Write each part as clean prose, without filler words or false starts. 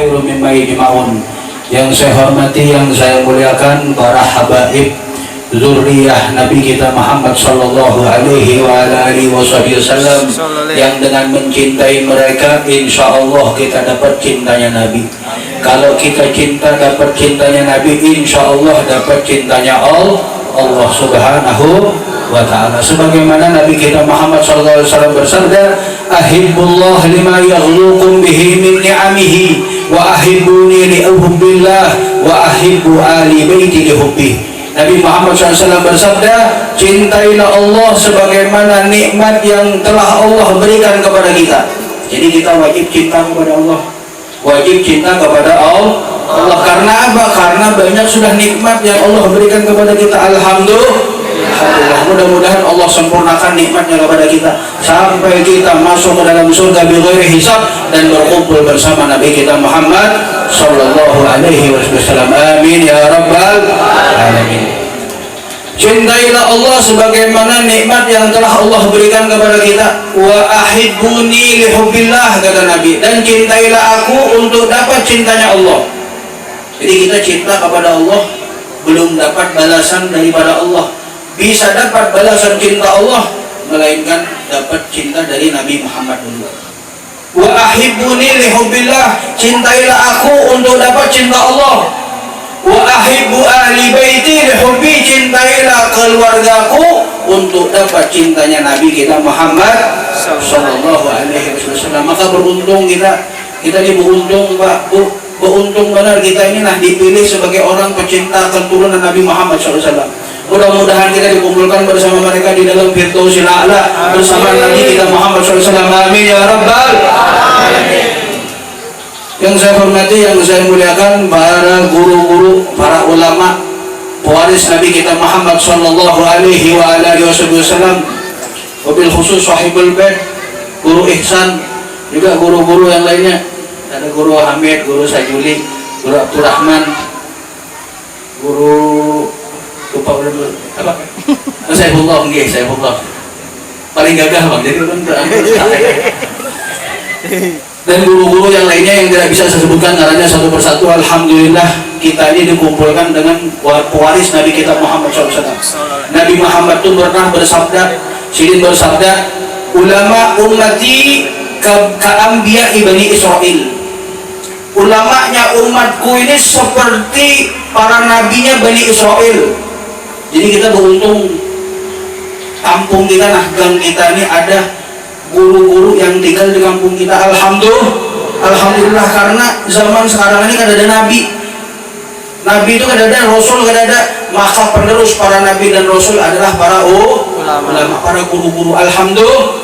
khairun mimma yajma'un. Yang saya hormati, yang saya muliakan para habaib zuriyah Nabi kita Muhammad sallallahu alaihi wa alihi wasallam, yang dengan mencintai mereka insyaallah kita dapat cintanya Nabi. Kalau kita cinta dapat cintanya Nabi, insyaallah dapat cintanya Allah subhanahu wa ta'ala. Sebagaimana Nabi kita Muhammad sallallahu alaihi wasallam bersabda, ahibbullah lima yaghluqum bihi min ni'amihi wa ahibbuni li uhubbillah wa ahibbu ali baiti li hubbihi. Nabi Muhammad SAW bersabda, cintailah Allah sebagaimana nikmat yang telah Allah berikan kepada kita. Jadi kita wajib cinta kepada Allah, wajib cinta kepada Allah. Karena apa? Karena banyak sudah nikmat yang Allah berikan kepada kita. Alhamdulillah. Mudah-mudahan Allah sempurnakan nikmatnya kepada kita sampai kita masuk ke dalam surga bighairi hisab dan berkumpul bersama Nabi kita Muhammad sallallahu alaihi wasallam. Amin ya rabbal alamin. Cintailah Allah sebagaimana nikmat yang telah Allah berikan kepada kita. Wa ahibbuni li hubbillah, kata Nabi, dan cintailah aku untuk dapat cintanya Allah. Jadi kita cinta kepada Allah belum dapat balasan daripada Allah. Bisa dapat balasan cinta Allah melainkan dapat cinta dari Nabi Muhammad dulu. Wa ahibbuni li hubbillah, cintailah aku untuk dapat cinta Allah. Wa ahibbu ahli baiti li hubbi, cintailah keluargaku untuk dapat cintanya Nabi kita Muhammad sallallahu alaihi wasallam. Maka beruntung kita ini beruntung Pak Bu, beruntung benar kita ini dipilih sebagai orang pecinta keturunan Nabi Muhammad SAW. Mudah-mudahan kita dikumpulkan bersama mereka di dalam Firdausil A'la bersama Nabi kita Muhammad SAW. Amin ya rabbal alamin. Yang saya hormati, yang saya muliakan para guru-guru, para ulama, pewaris Nabi kita Muhammad sallallahu alaihi wa alihi wasallam, wabil khusus sahibul bait, guru Ihsan, juga guru-guru yang lainnya. Ada guru Hamid, guru Sajuli, guru Abdurrahman, guru lupa udah apa? Saifullah, nggih, Saifullah. Paling gagah Bang, jadi kan dan guru-guru yang lainnya yang tidak bisa saya sebutkan caranya satu persatu. Alhamdulillah kita ini dikumpulkan dengan pewaris Nabi kita Muhammad SAW. Nabi Muhammad itu pernah bersabda, Sidin bersabda, ulama ummati ka'ambiya ibni Israel. Ulamanya umatku ini seperti para nabinya Bani Israel. Jadi kita beruntung kampung kita, gang kita ini ada guru-guru yang tinggal di kampung kita. Alhamdulillah, karena zaman sekarang ini kan ada nabi itu kan ada, rasul kan ada, maka penerus para nabi dan rasul adalah para ulama, para guru-guru. Alhamdulillah.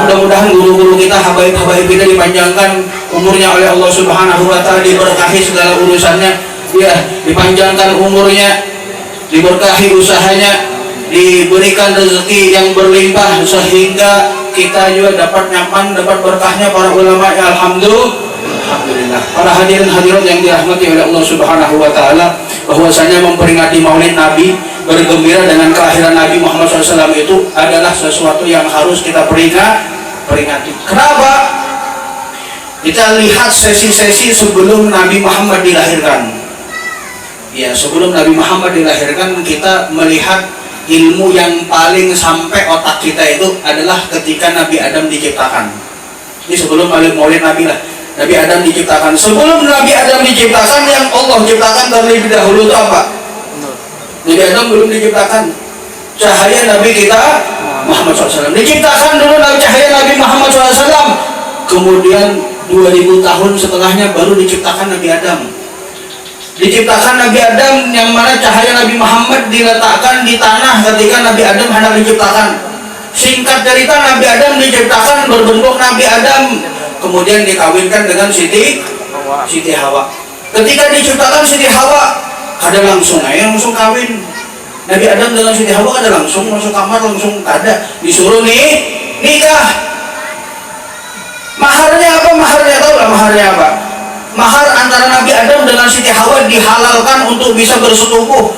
Mudah-mudahan guru-guru kita, habaib-habaib kita dipanjangkan umurnya oleh Allah Subhanahu wa ta'ala, diberkahi segala urusannya, ya, dipanjangkan umurnya, diberkahi usahanya, diberikan rezeki yang berlimpah sehingga kita juga dapat nyaman, dapat berkahnya para ulama. Ya alhamdulillah. Para hadirin hadirat yang dirahmati oleh Allah Subhanahu wa ta'ala, bahwasanya memperingati Maulid Nabi, bergembira dengan kelahiran Nabi Muhammad SAW itu adalah sesuatu yang harus kita peringati. Kenapa? Kita lihat sesi-sesi sebelum Nabi Muhammad dilahirkan. Ya, sebelum Nabi Muhammad dilahirkan kita melihat ilmu yang paling sampai otak kita itu adalah ketika Nabi Adam diciptakan. Ini sebelum Maulid Nabi lah. Nabi Adam diciptakan. Sebelum Nabi Adam diciptakan, yang Allah ciptakan terlebih dahulu itu apa? Nabi Adam belum diciptakan. Cahaya Nabi kita Muhammad SAW diciptakan dulu, cahaya Nabi Muhammad SAW. Kemudian 2000 tahun setelahnya baru diciptakan Nabi Adam. Diciptakan Nabi Adam, yang mana cahaya Nabi Muhammad diletakkan di tanah ketika Nabi Adam hendak diciptakan. Singkat cerita, Nabi Adam diciptakan berbentuk Nabi Adam, kemudian dikawinkan dengan Siti Hawa. Ketika diciptakan Siti Hawa, ada langsung kawin. Nabi Adam dengan Siti Hawa ada langsung masuk kamar, langsung ada disuruh nikah. Maharnya apa? Tahu lah maharnya apa? Mahar antara Nabi Adam dengan Siti Hawa dihalalkan untuk bisa bersetubuh.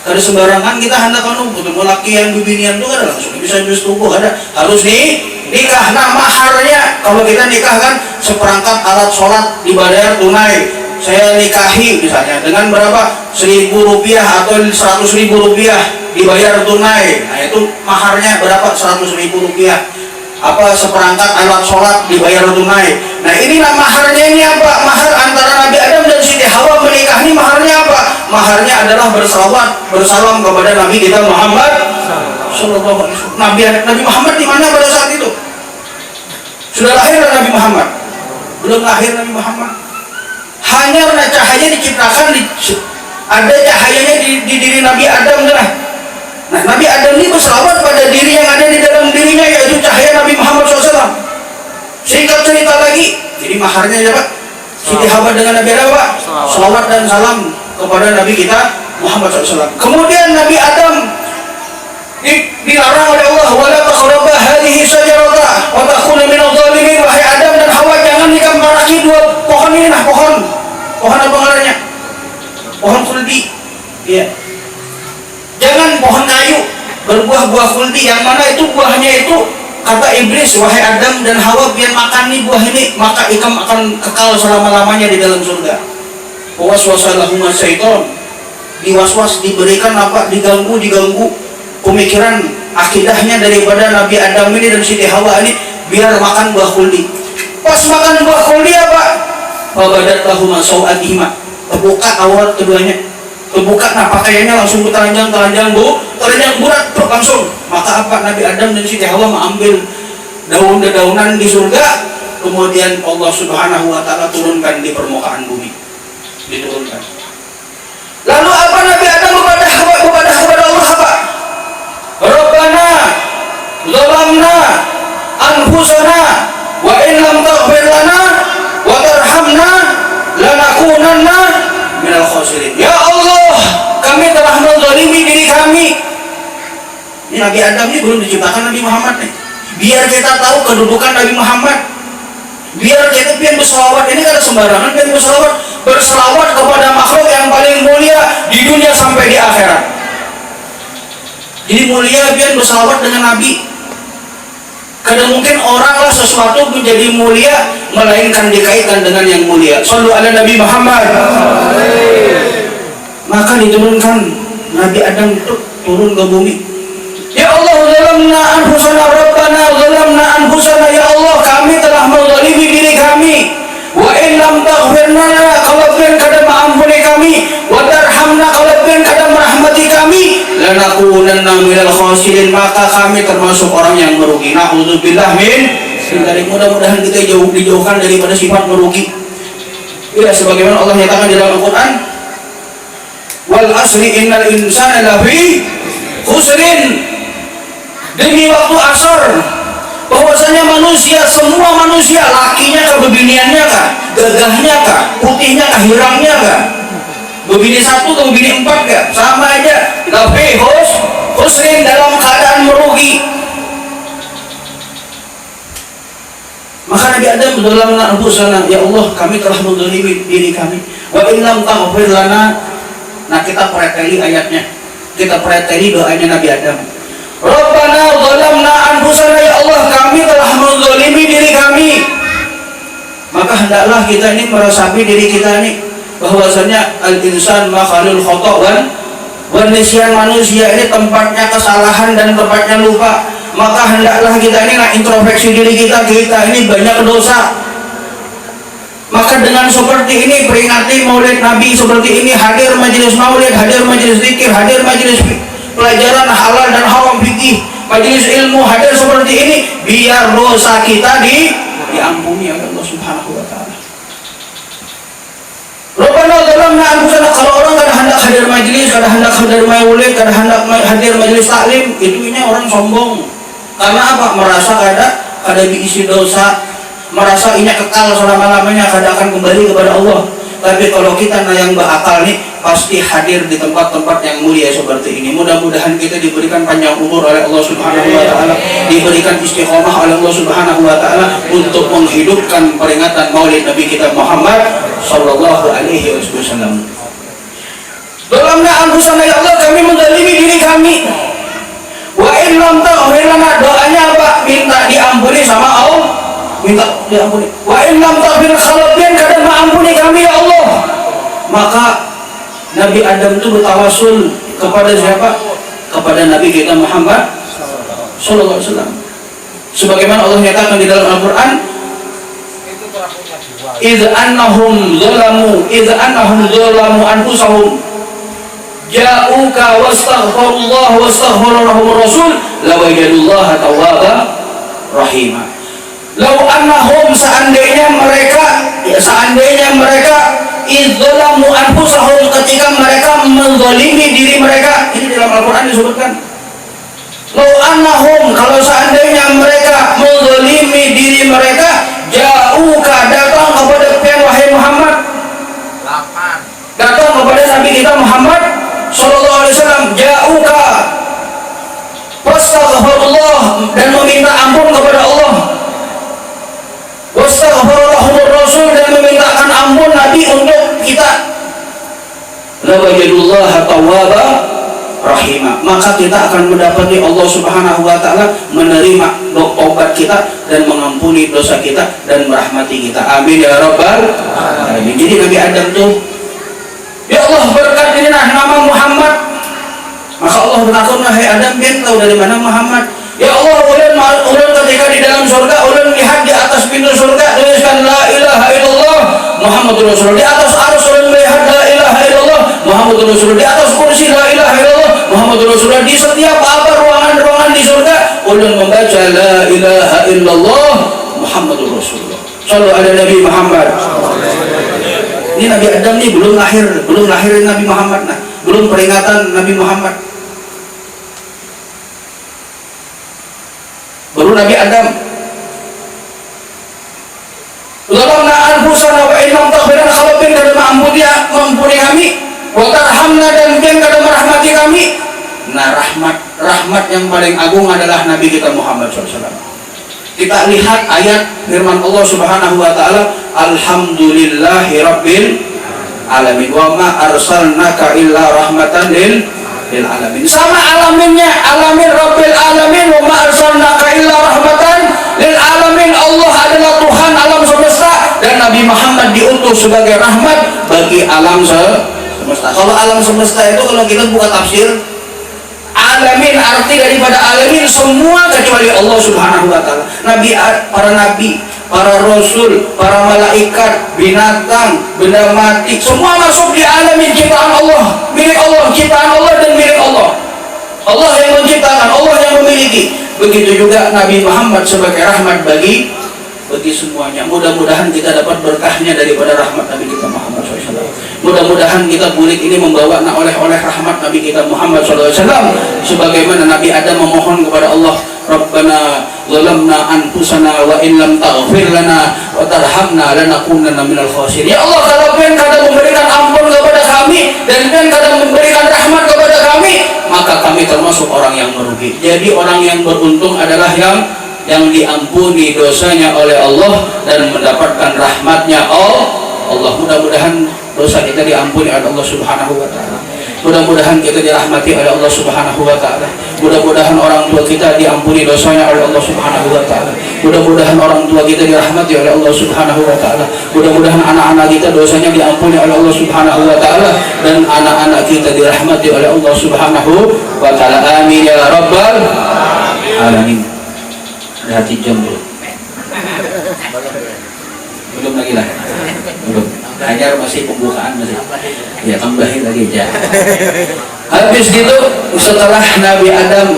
Ada sembarangan kita hendak butuh lakian bibinian itu ada langsung bisa bersetubuh, ada harus nikah. Nah maharnya, kalau kita nikah kan seperangkat alat sholat dibayar tunai. Saya nikahi misalnya dengan berapa, 1.000 rupiah atau 100.000 rupiah dibayar tunai. Nah itu maharnya berapa, 100.000 rupiah. Apa seperangkat alat sholat dibayar tunai. Nah inilah maharnya. Ini apa? Mahar antara Nabi Adam dan Siti Hawa menikah ini maharnya apa? Maharnya adalah bersalam kepada Nabi kita Muhammad Sallallahu Alaihi Wasallam. Nabi Muhammad di mana pada saat itu? Sudah lahir Nabi Muhammad? Belum lahir Nabi Muhammad. Hanya cahaya diciptakan, ada cahayanya di diri Nabi Adam lah. Nah Nabi Adam ini berselawat pada diri yang ada di dalam dirinya, yaitu cahaya Nabi Muhammad SAW. Singkat cerita lagi, jadi maharnya siapa? Siti Hawa dengan Nabi Adam, Pak. Selawat dan salam kepada Nabi kita Muhammad SAW. Kemudian Nabi Adam dilarang oleh Allah, wala taqrabu hadhihi syajarata wa takuna minadh dhalimin. Wahai Adam dan Hawa, jangan dikamparahi dua pohon ini. Nah pohon apa ngarannya? Pohon khuldi. Iya. Jangan pohon kayu berbuah-buah khuldi, yang mana itu buahnya itu kata iblis, wahai Adam dan Hawa, biar makan nih buah ini, maka ikam akan kekal selama-lamanya di dalam surga. Waswasalahuma syaiton, diwaswas, diberikan apa, diganggu pemikiran akidahnya daripada Nabi Adam ini dan Siti Hawa ini, biar makan buah khuldi. Pas makan buah khuldi apa? Wabadat lahuma sawatihima, terbuka aurat keduanya, terbuka. Nah pakaiannya langsung telanjang bulat langsung. Maka apa? Nabi Adam dan Siti Hawa mengambil daun-daunan di surga, kemudian Allah Subhanahu wa Ta'ala turunkan di permukaan bumi, diturunkan. Lalu apa Nabi Adam kepada Allah apa? Rabbana zalamna anfusana wa in lam taghfir lana wa tarhamna lanakunanna minal khasirin. Ya Allah, kami telah menzalimi diri kami. Ini Nabi Adam ini belum diciptakan Nabi Muhammad nih. Biar kita tahu kedudukan Nabi Muhammad, biar kita pian berselawat ini kada sembarangan, pian berselawat kepada makhluk yang paling mulia di dunia sampai di akhirat. Jadi mulia pian berselawat dengan Nabi. Kada mungkin orang lah sesuatu menjadi mulia melainkan dikaitkan dengan yang mulia. Shallu ala Nabi Muhammad. Maka diturunkan Nabi Adam itu turun ke bumi. Ya Allah, zalamna anfusana, Rabbana zalamna anfusana. Ya Allah, kami telah menzalimi diri kami. Wa in lam taghfir lana, kalau pian kada mengampuni kami, wa tarhamna, kalau pian kada merahmati kami, lanakunanna minal khasirin, maka kami termasuk orang yang merugi. Na'udzubillah min dari, mudah-mudahan kita dijauhkan daripada sifat merugi. Ya, sebagaimana Allah nyatakan di dalam Al-Qur'an, wal asri innal insana lafi khusrin. Demi waktu asar, bahwasanya manusia, semua manusia, lakinya kah, bebiniannya kah, gagahnya kah, putihnya kah, hirangnya kah, bebini satu atau bebini empat kah, sama aja, lafi khusrin, dalam keadaan merugi. Maka Nabi Adam dalam anfusana, ya Allah, kami telah menzalimi diri kami. Wa in lam taghfir lana. Nah kita preteli ayatnya, kita preteli doanya Nabi Adam. Rabbana zalamna anfusana, ya Allah, kami telah menzalimi diri kami. Maka hendaklah kita ini meresapi diri kita ini, bahwasanya al-insan makhlul khata' wan nisyan, manusia ini tempatnya kesalahan dan tempatnya lupa. Maka hendaklah kita ini introspeksi diri kita ini banyak dosa. Maka dengan seperti ini, peringati maulid Nabi seperti ini, hadir majelis maulid, hadir majelis zikir, hadir majelis pelajaran halal dan haram fikih, majelis ilmu, hadir seperti ini, biar dosa kita diampuni oleh Allah Subhanahu wa Ta'ala. Rabbana zalamna anfusana. Kalau orang kada hendak hadir majelis, kada hendak hadir maulid, kada hendak hadir majelis taklim, itunya orang sombong. Karena apa? Merasa kada diisi dosa, merasa ini kekal selama-lamanya, kada akan kembali kepada Allah. Tapi kalau kita yang berakal nih, pasti hadir di tempat-tempat yang mulia seperti ini. Mudah-mudahan kita diberikan panjang umur oleh Allah Subhanahu wa Ta'ala, diberikan istiqomah oleh Allah Subhanahu wa Ta'ala untuk menghidupkan peringatan Maulid Nabi kita Muhammad sallallahu alaihi wasallam. Dalamnya anfusana, ya Allah, kami menzalimi diri kami. Wa in lam taghfir lana, doanya apa? minta diampuni sama Allah, minta diampuni. Wa in lam taghfir khalaqin, kadang mengampuni kami ya Allah. Maka Nabi Adam itu bertawasul kepada siapa? Kepada Nabi kita Muhammad sallallahu alaihi wasallam. Sebagaimana Allah nyatakan di dalam Al-Qur'an, idz annahum zalamu anfusahum ja'uka wastaghfirullah wastaghfara lahumur rasul lawajadullaha tawwaba rahima. Law annahum, seandainya mereka idzalamu anfusahum, ketika mereka menzalimi diri mereka. Ini dalam Al-Qur'an disebutkan. Law annahum, kalau seandainya mereka menzalimi diri mereka, ja'uka, datang kepada wahai Muhammad, datang kepada Nabi kita Muhammad sallallahu alaihi wasallam, ja'uka wastaghfirullah, dan meminta ampun kepada Allah, wastaghfirullah rasul, dan memintakan ampun Nabi untuk kita, lawajadullaha tawwaba rahimah, maka kita akan mendapati Allah Subhanahu wa taala menerima taubat kita dan mengampuni dosa kita dan merahmati kita. Amin ya rabbal alamin. Jadi Nabi Adam tuh, ya Allah berkat ini nama Muhammad, maka Allah bertakun, hai Adam, biar tahu dari mana Muhammad. Ya Allah, ulun ketika di dalam surga, ulun lihat di atas pintu surga tuliskan la ilaha illallah Muhammadur Rasulullah. Di atas arsy ulun melihat la ilaha illallah Muhammadur Rasulullah. Di atas kursi la ilaha illallah Muhammadur Rasulullah. Di setiap ruangan-ruangan di surga ulun membaca la ilaha illallah Muhammadur Rasulullah. Shallallahu alaihi Nabi Muhammad. Ini Nabi Adam nih belum lahirin Nabi Muhammad, nah, belum peringatan Nabi Muhammad. Baru Nabi Adam. Zalamna anfusana wa in lam taghfir khalaqin, kada mengampuni kami, wa tarhamna, dan Engkau kada merahmati kami. Nah, rahmat yang paling agung adalah Nabi kita Muhammad SAW. Kita lihat ayat firman Allah Subhanahu wa taala, alhamdulillahi rabbil alamin wa ma arsalnaka illa rahmatan lil alamin. Sama alaminnya, alamin rabbil alamin wa ma arsalnaka illa rahmatan lil alamin. Allah adalah Tuhan alam semesta dan Nabi Muhammad diutus sebagai rahmat bagi alam semesta. Kalau alam semesta itu, kalau kita buka tafsir, alamin, arti daripada alamin semua kecuali Allah Subhanahu wa taala. Para nabi, para rasul, para malaikat, binatang, benda mati, semua masuk di alamin, ciptaan Allah, milik Allah, ciptaan Allah dan milik Allah. Allah yang menciptakan, Allah yang memiliki. Begitu juga Nabi Muhammad sebagai rahmat bagi semuanya. Mudah-mudahan kita dapat berkahnya daripada rahmat Nabi kita Muhammad SAW. Mudah-mudahan kita bulik ini membawa oleh rahmat Nabi kita Muhammad SAW. Sebagaimana Nabi Adam memohon kepada Allah, Rabbana zalamna anfusana wa in lam taghfir lana wa tarhamna lanakunanna minal khasirin. Ya Allah, kalau Engkau kada memberikan ampun kepada kami dan Engkau kada memberikan rahmat kepada kami, maka kami termasuk orang yang merugi. Jadi orang yang beruntung adalah yang diampuni dosanya oleh Allah dan mendapatkan rahmatnya Allah. Mudah-mudahan dosa kita diampuni oleh Allah Subhanahu wa taala. Mudah-mudahan kita dirahmati oleh Allah Subhanahu wa taala. Mudah-mudahan orang tua kita diampuni dosanya oleh Allah Subhanahu wa taala. Mudah-mudahan orang tua kita dirahmati oleh Allah Subhanahu wa taala. Mudah-mudahan anak-anak kita dosanya diampuni oleh Allah Subhanahu wa taala dan anak-anak kita dirahmati oleh Allah Subhanahu wa taala. Amin ya rabbal alamin. Hati jam belum lagi lah, belum. Ajar masih pembukaan masih. Ya tambahin lagi aja. Habis gitu, setelah Nabi Adam,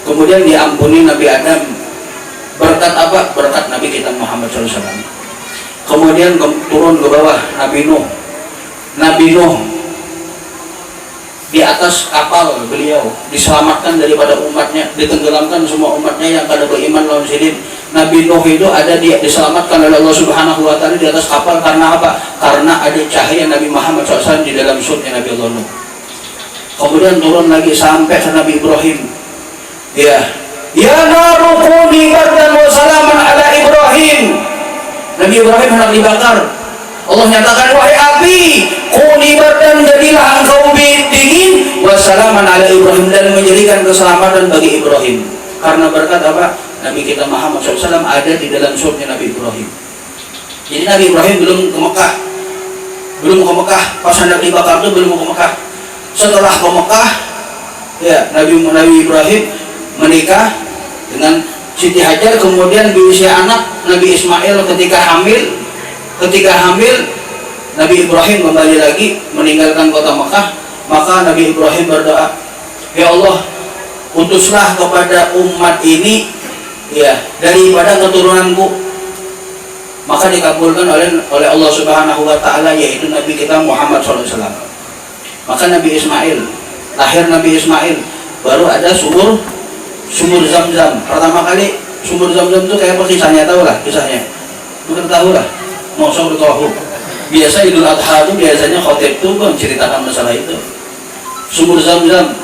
kemudian diampuni Nabi Adam. Berkat apa? Berkat Nabi kita Muhammad SAW. Kemudian turun ke bawah Nabi Nuh. Nabi Nuh di atas kapal beliau diselamatkan daripada umatnya, ditenggelamkan semua umatnya yang kada beriman lawan sidin. Nabi Nuh itu diselamatkan oleh Allah Subhanahu wa taala di atas kapal karena apa? Karena ada cahaya Nabi Muhammad SAW di dalam surga Nabi Allah Nuh. Kemudian turun lagi sampai ke Nabi Ibrahim. Ya naru kuni bardan wa salaman ala Ibrahim. Nabi Ibrahim hendak dibakar. Allah nyatakan, wahai api, kuni bardan, jadilah engkau dingin, wassalaman ala Ibrahim, dan menjadikan keselamatan bagi Ibrahim. karena berkat apa? Nabi kita Muhammad SAW ada di dalam surga Nabi Ibrahim. Jadi Nabi Ibrahim belum ke Mekah, pas hendak dibakar itu belum ke Mekah. Setelah ke Mekah, ya Nabi Ibrahim menikah dengan Siti Hajar, kemudian berusia anak Nabi Ismail ketika hamil. Nabi Ibrahim kembali lagi meninggalkan kota Mekah, maka Nabi Ibrahim berdoa, ya Allah, utuslah kepada umat ini ya daripada keturunanku. Maka dikabulkan oleh Allah Subhanahu wa taala, yaitu Nabi kita Muhammad SAW. Maka Nabi Ismail, lahir Nabi Ismail, baru ada sumur Zam-Zam. Pertama kali sumur Zam-Zam itu kayak apa kisahnya, tahu lah kisahnya? Mungkin tahu lah. Mau tahu. Biasa Idul Adha itu biasanya khotib itu menceritakan masalah itu. Sumur Zam-Zam,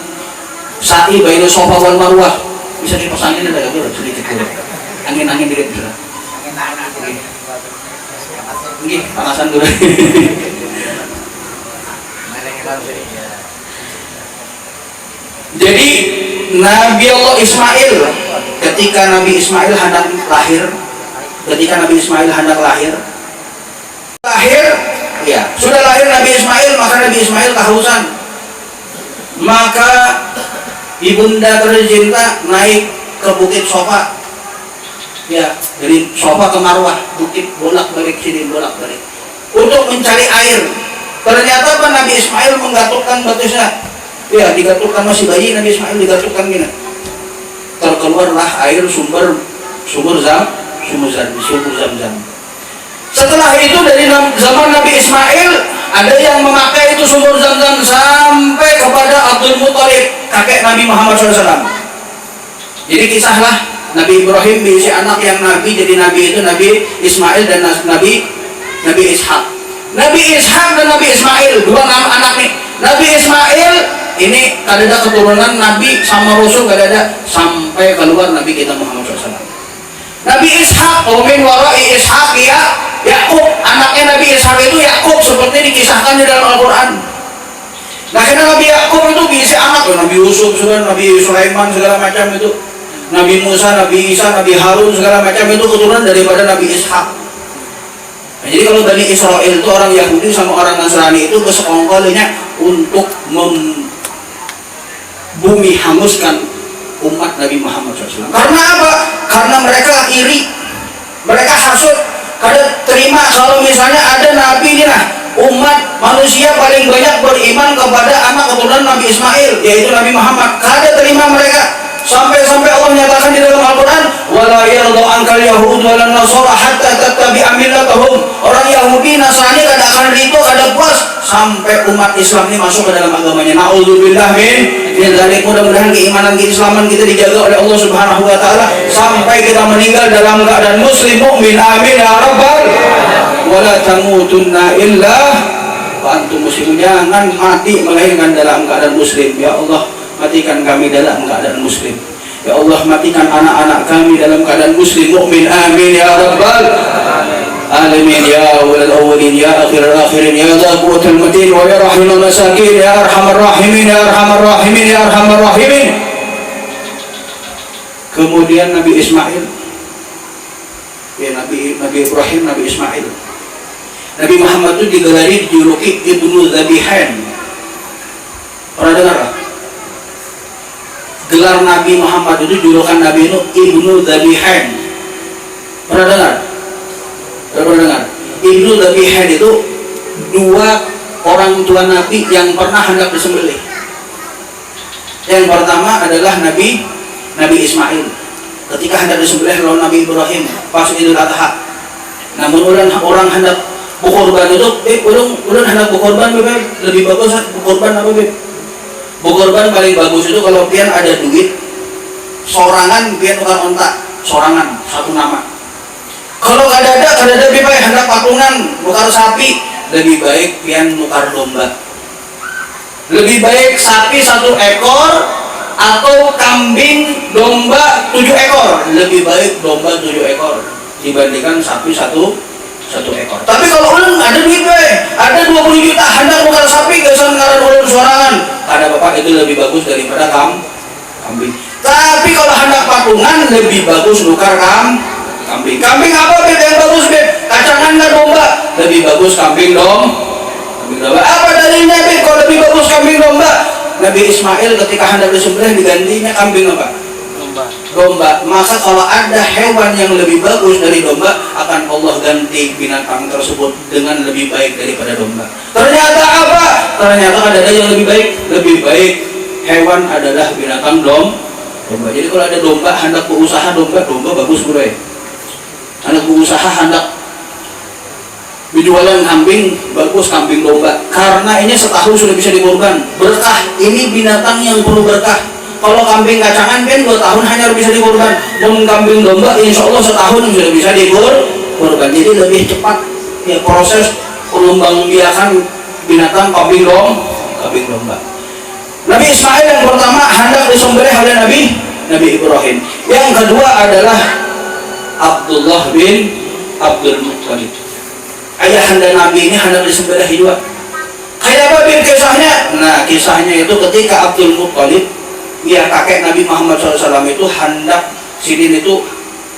sa'i baina Safa wal Marwah. Bisa dipasangin ada enggak sedikit dulu. Angin-angin dikit bisa. Nggih, panasan dulu. Jadi Nabi Allah Ismail ketika Nabi Ismail hendak lahir, ya sudah lahir Nabi Ismail, maka Nabi Ismail kehausan, maka ibunda tercinta naik ke bukit Safa, ya dari Safa ke Marwah, bukit bolak-balik untuk mencari air. Ternyata Nabi Ismail menggatukkan batusnya. Ya, digatukkan masih bayi Nabi Ismail, digatukkan gini. Terkeluarlah air sumber Zam-Zam. Setelah itu dari zaman Nabi Ismail ada yang memakai itu sumber Zam-Zam sampai kepada Abdul Muthalib, kakek Nabi Muhammad SAW. Jadi kisahlah Nabi Ibrahim diisi anak yang Nabi, jadi Nabi itu Nabi Ismail dan Nabi Ishak. Nabi Ishak dan Nabi Ismail, dua nama anak nih. Nabi Ismail ini kada ada keturunan Nabi sama Rasul, kada ada sampai keluar Nabi kita Muhammad SAW. Nabi Ishak, min warai Ishak ya Yakub, anaknya Nabi Ishak itu Yakub, seperti dikisahkan di dalam Al-Quran. Nah, karena Nabi Yakub itu bisa anak, Nabi Yusuf, Nabi Sulaiman segala macam itu, Nabi Musa, Nabi Isa, Nabi Harun segala macam itu keturunan daripada Nabi Ishak. Nah, jadi kalau Bani Israel itu orang Yahudi sama orang Nasrani itu kesekongkolinya untuk bumi hanguskan umat Nabi Muhammad SAW. Karena apa? Karena mereka iri, mereka hasut, kada terima kalau misalnya ada Nabi ini nah, umat manusia paling banyak beriman kepada anak keturunan Nabi Ismail, yaitu Nabi Muhammad. Kada terima mereka. Sampai-sampai Allah menyatakan di dalam Al-Quran, wala yardu ankal yahud wala nasara hatta tattabi'a millatahum. Orang Yahudi, Nasrani kada akan ridho, kada puas sampai umat Islam ini masuk ke dalam agamanya. Na'udzubillah min dzalik. Mudah-mudahan keimanan keislaman kita dijaga oleh Allah Subhanahu wa taala sampai kita meninggal dalam keadaan muslim mukmin. Amin ya rabbal. Wala tamutunna illa wa antum muslimun. Jangan mati melainkan dalam keadaan muslim. Ya Allah, matikan kami dalam keadaan muslim. Ya Allah, matikan anak-anak kami dalam keadaan muslim mukmin. Amin ya rabbal alamin. Ya awwalal awwalin, ya akhirul akhirin, ya dzal quwwatil matin, wa ya rahimul masakin, ya arhamar rahimin, ya arhamar rahimin, ya arhamar rahimin. Kemudian Nabi Ismail, ya Nabi Ibrahim, Nabi Ismail, Nabi Muhammad itu digelari, dijuluki Ibnu Dzabihain. Pernah dengar? Gelar Nabi Muhammad itu, julukan Nabi itu Ibnu Dzabihain. Pernah dengar? Ibnu Dzabihain itu dua orang tua Nabi yang pernah hendak disembelih. Yang pertama adalah Nabi Ismail ketika hendak disembelih lawan Nabi Ibrahim pas Idul Adha. Namun orang hendak berkorban itu, ulun hendak berkorban lebih bagus berkorban apa beb? Berkorban paling bagus itu kalau pian ada duit sorangan, pian tukar ontak sorangan satu nama. Kalau kada ada lebih baik hendak patungan nukar sapi, lebih baik pian nukar domba. Lebih baik sapi 1 ekor atau kambing domba 7 ekor. Lebih baik domba 7 ekor dibandingkan sapi 1 ekor. Tapi kalau ulun ada duit ada 20 juta hendak nukar sapi, gesan ngaran ulun sorangan, kada bapak itu lebih bagus daripada kambing. Tapi kalau hendak patungan lebih bagus nukar kambing. Kambing apa beb yang bagus beb? Kacangan kan domba? Lebih bagus kambing kambing domba. Apa dalilnya beb kalau lebih bagus kambing domba? Nabi Ismail ketika hendak disembelih digantinya kambing apa? Domba. Maka kalau ada hewan yang lebih bagus dari domba, akan Allah ganti binatang tersebut dengan lebih baik daripada domba. Ternyata apa? Ternyata ada yang lebih baik. Lebih baik hewan adalah binatang domba. Jadi kalau ada domba hendak berusaha domba bagus bro. Hendak berusaha hendak berjualan kambing bagus kambing domba. Karena ini setahun sudah bisa dikurban. Berkah. Ini binatang yang perlu berkah. Kalau kambing kacangan kan 2 tahun hanya bisa dikurban. Dan kambing domba insya Allah setahun sudah bisa dikurban. Jadi lebih cepat ya proses pengembangbiakan binatang kambing domba. Nabi Ismail yang pertama hendak disembelih oleh Nabi Ibrahim. Yang kedua adalah Abdullah bin Abdul Muttalib. Ayahanda Nabi ini hendak disembelih juga. Kayak apa bin kisahnya? Nah kisahnya itu ketika Abdul Muttalib, ya kakek Nabi Muhammad SAW itu hendak sidin itu.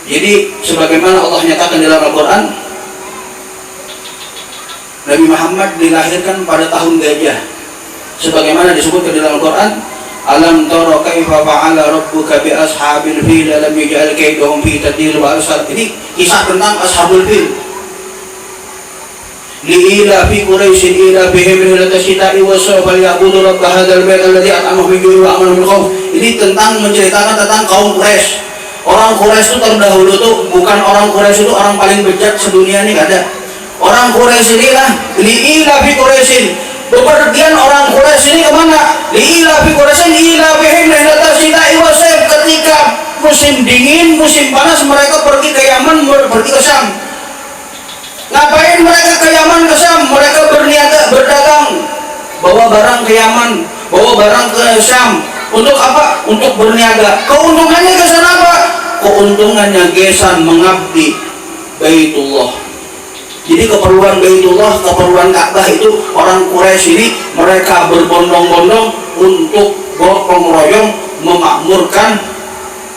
Jadi sebagaimana Allah nyatakan dalam Al-Quran, Nabi Muhammad dilahirkan pada tahun gajah. Sebagaimana disebutkan dalam Al-Quran, alam tara kaifa fa'ala rabbuka bi ashabil fil alam yaj'al kaydahum fi tadlil wa arsal. Ini kisah tentang ashabul fil. Li'ila fi quraisyin ila bihim rihlata syita'i wa sayf falyabudu rabb hadzal bait alladzi at'amahum min ju'in wa amanahum min khauf. Ini tentang menceritakan tentang kaum Quraisy. Orang Quraisy itu terdahulu tuh bukan orang Quraisy itu orang paling bejat sedunia ini, ada. Orang Quraisy inilah li'ila fi quraisyin. Bepergian orang Quraisy ini kemana? Li'ila fi quraisyin ila bihim rihlata syita'i wa sayf. Ketika musim dingin, musim panas mereka pergi ke Yaman, pergi ke Syam. Ngapain mereka ke Yaman ke Syam? Mereka berniaga, berdagang, bawa barang ke Yaman, bawa barang ke Syam. Untuk apa? Untuk berniaga. Keuntungannya ke sana apa? Keuntungannya gesan mengabdi Baitullah. Jadi keperluan Baitullah, keperluan Ka'bah itu orang Quraisy ini mereka berbondong-bondong untuk gotong royong memakmurkan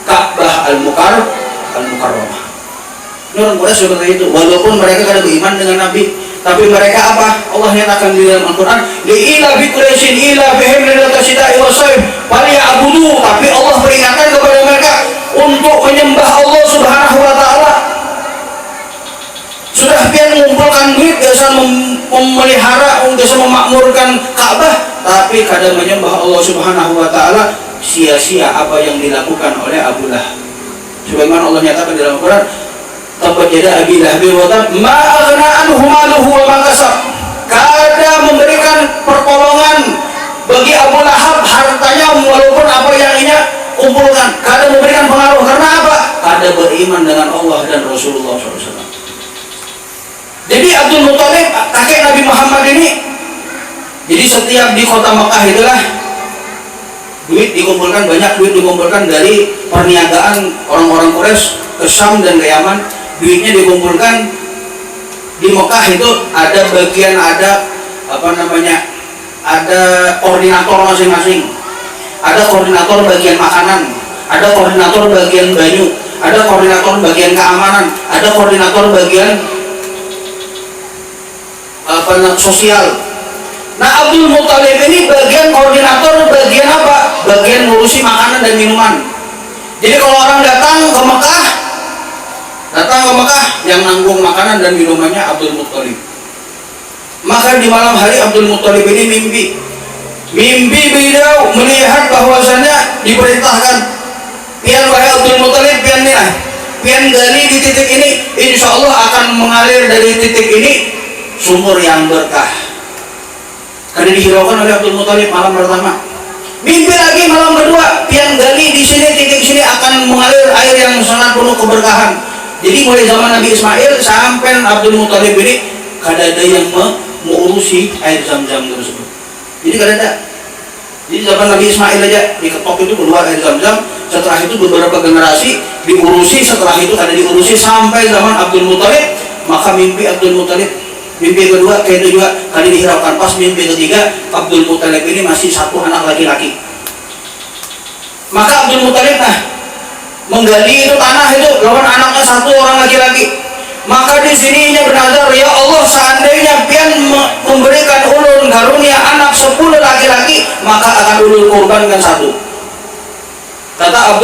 Ka'bah Al-Mukarramah. Ini orang Quraisy seperti itu. Walaupun mereka kada beriman dengan Nabi, tapi mereka apa? Allah nyatakan di dalam Al-Quran, li'ila bi quraisyin ila bihim rihlata syita'i wa sayf falyabudu. Tapi Allah peringatkan kepada mereka untuk menyembah Allah Subhanahu wa taala. Sudah pian mengumpulkan duit, biasa memelihara, biasa memakmurkan Ka'bah, tapi kada menyembah Allah Subhanahu wa taala, sia-sia apa yang dilakukan oleh Abu Lahab. Sebagaimana Allah nyatakan di dalam Al-Quran, tabbat yada abi lahabin wa tab ma aghna anhu maluhu wa ma kasab. Kada memberikan pertolongan bagi Abu Lahab hartanya walaupun apa yang ia kumpulkan. Kada memberikan pengaruh karena apa? Kada beriman dengan Allah dan Rasulullah SAW. Jadi Abdul Muttalib kakek Nabi Muhammad ini, jadi setiap di kota Mekah itulah duit dikumpulkan, banyak duit dikumpulkan dari perniagaan orang-orang Quraisy ke Syam dan ke Yaman. Duitnya dikumpulkan di Mekah itu ada bagian, ada apa namanya, ada koordinator masing-masing. Ada koordinator bagian makanan, ada koordinator bagian banyu, ada koordinator bagian keamanan, ada koordinator bagian sosial. Nah Abdul Muttalib ini bagian koordinator bagian apa? Bagian ngurusi makanan dan minuman. Jadi kalau orang datang ke Mekah, yang nanggung makanan dan minumannya Abdul Muttalib. Maka di malam hari Abdul Muttalib ini mimpi beliau melihat bahwasannya diperintahkan, pian wahai Abdul Muttalib, pian gali di titik ini, insya Allah akan mengalir dari titik ini sumur yang berkah. Karena dihiraukan oleh Abdul Muttalib malam pertama. Mimpi lagi malam kedua, pian gali di sini, titik sini akan mengalir air yang sangat penuh keberkahan. Jadi mulai zaman Nabi Ismail sampai Abdul Muttalib ini kada ada yang mengurusi air Zam-Zam tersebut. Jadi kada ada. Jadi zaman Nabi Ismail aja diketok itu keluar air Zam-Zam. Setelah itu beberapa generasi diurusi, setelah itu kada diurusi sampai zaman Abdul Muttalib. Maka mimpi Abdul Muttalib, mimpi kedua kayak itu juga kali dihiraukan. Pas mimpi ketiga Abdul Muttalib ini masih satu anak laki-laki. Maka Abdul Muthalib menggali itu tanah itu lawan anaknya satu orang laki-laki. Maka di sininya bernazar, ya Allah, seandainya pian memberikan ulun karunia anak 10 laki-laki, maka akan ulun korbankan satu. Kata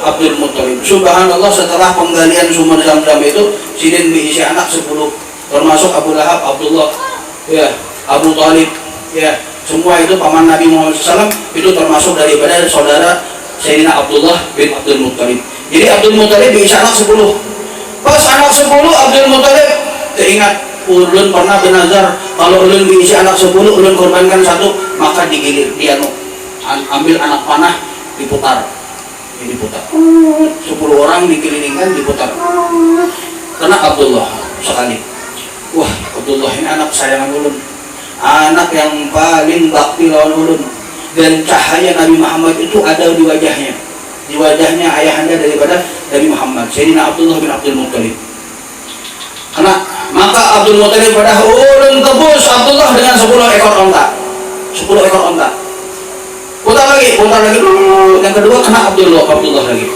Abdul Muthalib. Subhanallah, setelah penggalian sumur Zam-Zam itu, sidin diisi anak 10, termasuk Abu Lahab, Abdullah, ya, Abu Thalib, ya, semua itu paman Nabi Muhammad SAW, itu termasuk daripada saudara Sayyidina Abdullah bin Abdul Muthalib. Jadi Abdul Muthalib diisi anak 10. Pas anak 10 Abdul Muthalib teringat, ulun pernah bernazar kalau ulun diisi anak 10 ulun korbankan satu, maka digilir dia ambil anak panah diputar. Ini diputar. 10 orang dikelilingkan diputar. Kena Abdullah sekali. Wah, Abdullah ini anak sayangan ulun. Anak yang paling bakti lawan ulun. Dan cahaya Nabi Muhammad itu ada di wajahnya. Di wajahnya ayahanda daripada Nabi Muhammad, Sayyidina Abdullah bin Abdul Muthalib. Karena maka Abdul Muthalib pada ulun tebus Abdullah dengan 10 ekor onta. 10 ekor onta. Putar lagi. Yang kedua kena Abdullah lagi.